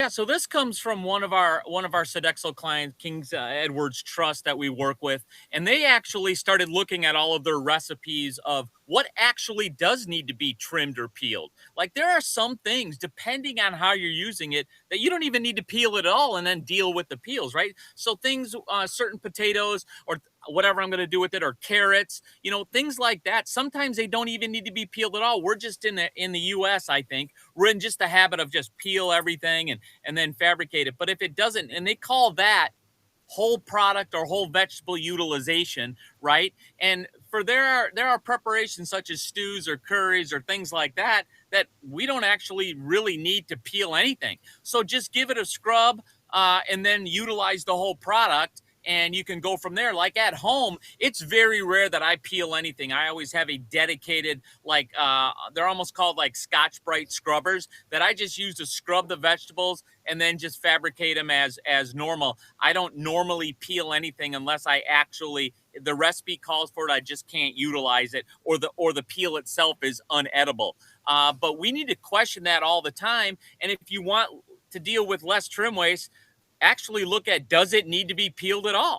Yeah, so this comes from one of our Sodexo clients, King's Edwards Trust that we work with, and they actually started looking at all of their recipes of what actually does need to be trimmed or peeled. Like there are some things, depending on how you're using it, that you don't even need to peel it at all, and then deal with the peels, right? So things, certain potatoes or whatever I'm going to do with it, or carrots, things like that. Sometimes they don't even need to be peeled at all. We're just in the U.S. I think we're in just the habit of just peel everything and then fabricate it. But if it doesn't, and they call that whole product or whole vegetable utilization, right? And for there are preparations such as stews or curries or things like that that we don't actually really need to peel anything. So just give it a scrub, and then utilize the whole product, and you can go from there. Like at home, it's very rare that I peel anything. I always have a dedicated, like, they're almost called like Scotch-Brite scrubbers that I just use to scrub the vegetables and then just fabricate them as normal. I don't normally peel anything unless I actually, the recipe calls for it. I just can't utilize it, or the peel itself is unedible. But we need to question that all the time. And if you want to deal with less trim waste, actually look at, does it need to be peeled at all?